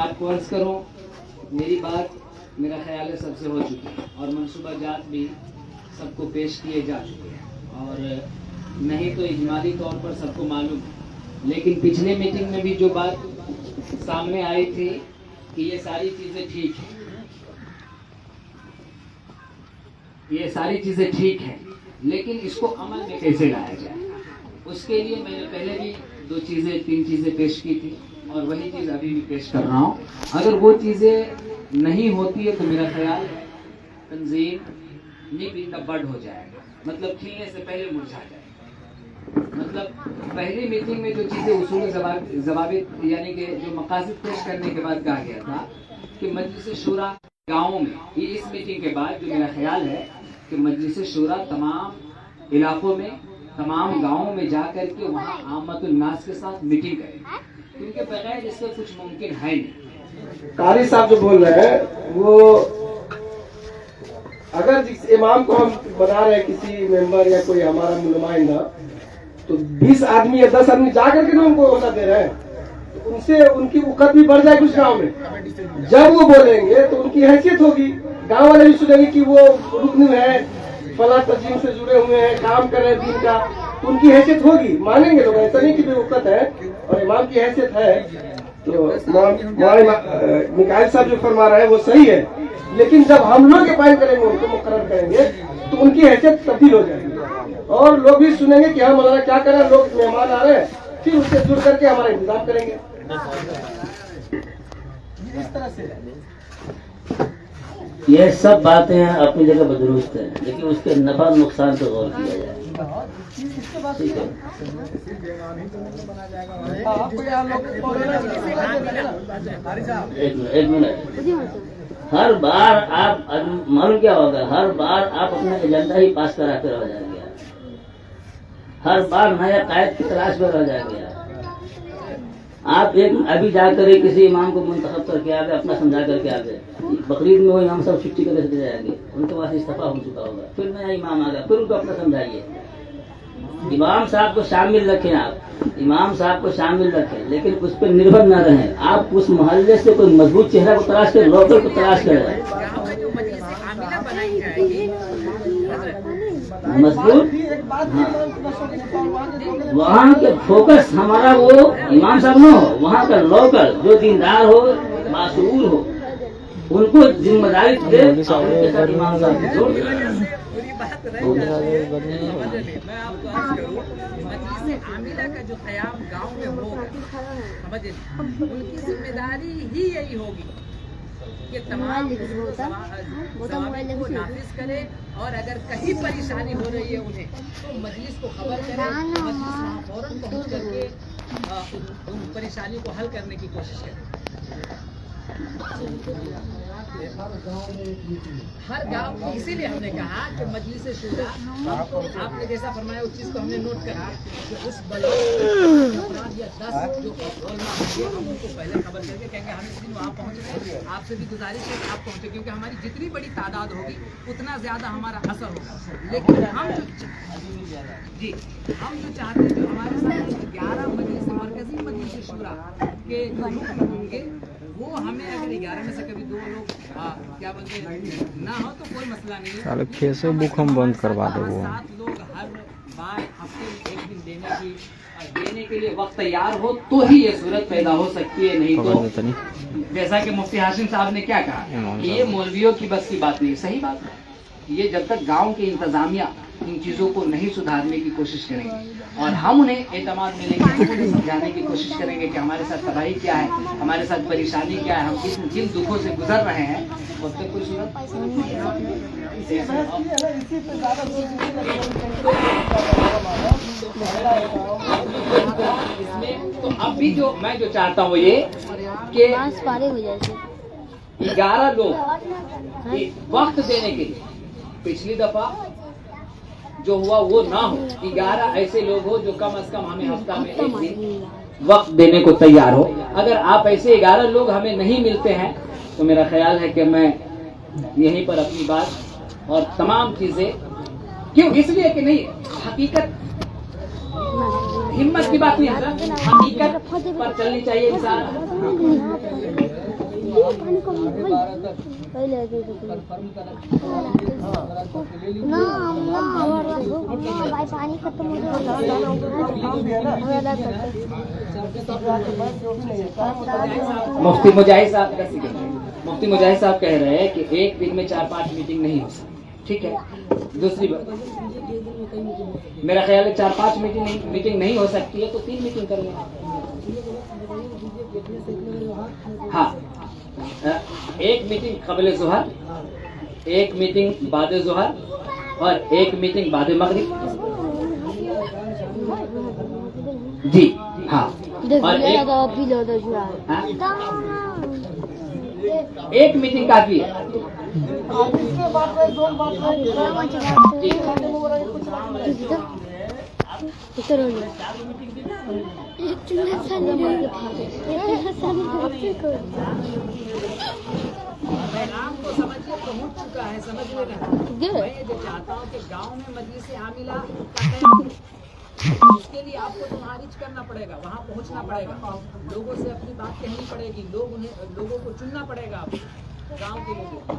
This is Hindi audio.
आपको अर्ज करूं, मेरी बात मेरा ख्याल है सबसे हो चुकी है और मनसूबा जात भी सबको पेश किए जा चुके हैं और नहीं तो इजमाली तौर पर सबको मालूम है। लेकिन पिछले मीटिंग में भी जो बात सामने आई थी कि ये सारी चीज़ें ठीक हैं, ये सारी चीज़ें ठीक हैं, लेकिन इसको अमल में कैसे लाया जाए, उसके लिए मैंने पहले भी 2-3 चीज़ें पेश की थी और वही चीज़ अभी भी पेश कर रहा हूँ। अगर वो चीज़ें नहीं होती है तो मेरा ख्याल है तंजीम निप इन द बड हो जाएगा, मतलब खिलने से पहले मुरझा जाएगा। मतलब पहली मीटिंग में जो चीज़ें उसूल ज़वाबित यानी कि जो मकासद पेश करने के बाद कहा गया था कि मजलिस शूरा गाँवों में, ये इस मीटिंग के बाद जो मेरा ख्याल है कि मजलिस शूरा तमाम इलाकों में, तमाम गाँवों में जा कर के वहाँ आमतुन नास के साथ मीटिंग करें, क्योंकि बगैर इसके कुछ मुमकिन है नहीं। कारी साहब जो बोल रहे हैं वो, अगर जिस इमाम को हम बना रहे हैं किसी मेंबर या कोई हमारा नुमाइंदा, तो 20 आदमी या 10 आदमी जा करके ना उनको ओहदा दे रहे हैं, तो उनसे उनकी उकत भी बढ़ जाएगी उस गाँव में। जब वो बोलेंगे तो उनकी हैसियत होगी, गाँव वाले भी सुनेंगे कि वो रुकन है, फला तंजीम से जुड़े हुए हैं, काम कर रहे हैं दिन का, तो उनकी हैसियत होगी, मानेंगे लोग। ऐसा नहीं कि बेवकूफ़ है और इमाम की हैसियत है। तो मिकाइल साहब जो फरमा रहे हैं वो सही है, लेकिन जब हम लोग अपाइन करेंगे, उनको मुकर्रर करेंगे, तो उनकी हैसियत तब्दील हो जाएगी और लोग भी सुनेंगे कि हाँ मौलाना क्या कर रहे हैं, लोग मेहमान आ रहे हैं, फिर उससे जुड़ करके हमारा इंतजाम करेंगे। इस तरह से ये सब बातें अपनी जगह पर दुरुस्त है, लेकिन उसके नफा नुकसान पर गौर किया जाए। ठीक है, एक मिनट। हर बार आप मालूम क्या होगा, हर बार आप अपना एजेंडा ही पास कराते रह जाएंगे, हर बार नया कायद की तलाश में रह जाएंगे। आप एक अभी जाकर किसी इमाम को मुंतखब करके आ गए, अपना समझा करके आ गए, बकरीद में वो इमाम सब छुट्टी करके चले जाएंगे, उनके पास इस्तीफा हो चुका होगा, फिर नया इमाम आ गया, फिर उनको अपना समझाइए। इमाम साहब को शामिल रखें, आप इमाम साहब को शामिल रखें, लेकिन उस पर निर्भर न रहें। आप उस मोहल्ले से कोई मजबूत चेहरा को तलाश करें, लोकल को तलाश करें, मजबूत। वहाँ के फोकस हमारा वो इमाम साहब न हो, वहाँ का लोकल जो दीनदार हो, मासूर हो, उनको जिम्मेदारी दे, उनके साथ इमाम साहब जोड़ दें। मैं आपको अर्ज करूं, मजलिस आमिला का जो क़याम गांव में होगा, समझे, उनकी जिम्मेदारी ही यही होगी कि तमाम सवाल को नाफिज करे और अगर कहीं परेशानी हो रही है उन्हें तो मजलिस को खबर करे, मजलिस वहाँ फौरन पहुँच करके उन परेशानियों को हल करने की कोशिश करे। हर गांव, इसीलिए हमने कहा कि मजलिस शूरा, आपने जैसा फरमाया उस चीज़ को हमने नोट करा कि उस बल्कि या 10 जो उलमा होंगे हम उनको पहले खबर करके कहेंगे हम इस दिन वहाँ पहुँच रहे हैं, आपसे भी गुजारिश है कि आप पहुँचे, क्योंकि हमारी जितनी बड़ी तादाद होगी उतना ज़्यादा हमारा असर होगा। लेकिन हम जो चाहते हैं, जो हमारे साथ 11 मजलिस मरकज़ी मजलिस शूरा के जो रुकन होंगे, वो हमें अगर 11 में से कभी 2 लोग क्या बोलते हैं ना हो तो कोई मसला नहीं है। साले फेसबुक हम बंद करवा दो। 7 लोग हर बार हफ्ते में एक दिन देने के लिए वक्त तैयार हो तो ही ये सूरत पैदा हो सकती है, नहीं तो जैसा कि मुफ्ती हाशिम साहब ने क्या कहा, ये मौलवियों की बस की बात नहीं। सही बात है, ये जब तक गांव के इंतजामिया इन चीज़ों को नहीं सुधारने की कोशिश करेंगे और हम उन्हें एतमाद मिलेंगे, हम उन्हें समझाने की कोशिश करेंगे कि हमारे साथ तबाही क्या है, हमारे साथ परेशानी क्या है, हम जिन दुखों से गुजर रहे हैं, उस तक कोई सूरत इसमें। तो अब भी जो मैं चाहता हूँ ये कि 11 लोग वक्त देने के लिए, पिछली दफा जो हुआ वो ना हो, 11 ऐसे लोग हो जो कम से कम हमें हफ्ता में एक दिन वक्त देने को तैयार हो। अगर आप ऐसे 11 लोग हमें नहीं मिलते हैं तो मेरा ख्याल है कि मैं यहीं पर अपनी बात और तमाम चीजें, क्यों, इसलिए कि नहीं, हकीकत हिम्मत की बात नहीं है, हकीकत पर चलनी चाहिए इंसान। पानी कम पहले ना भाई पानी खत्म हो मुफ्ती मुजाहिद साहब कैसे कह रहे हैं? मुफ्ती मुजाहिद साहब कह रहे हैं कि एक दिन में 4-5 मीटिंग नहीं हो सकती, ठीक है। दूसरी बात, मेरा ख्याल है 4-5 मीटिंग नहीं हो सकती है तो 3 मीटिंग कर लें। हाँ, एक मीटिंग क़ब्ल ज़ुहर, एक मीटिंग बाद ज़ुहर और एक मीटिंग बाद मगरिब। जी हाँ, और एक मीटिंग काफी है। पैगाम को समझिए, पहुंच चुका है, समझ लेना। मैं ये चाहता हूँ कि गांव में मजलिस आमिला का कयाम, उसके लिए आपको तो खारिज करना पड़ेगा, वहाँ पहुँचना पड़ेगा, लोगों से अपनी बात कहनी पड़ेगी, लोगों को चुनना पड़ेगा गांव के लोगों को।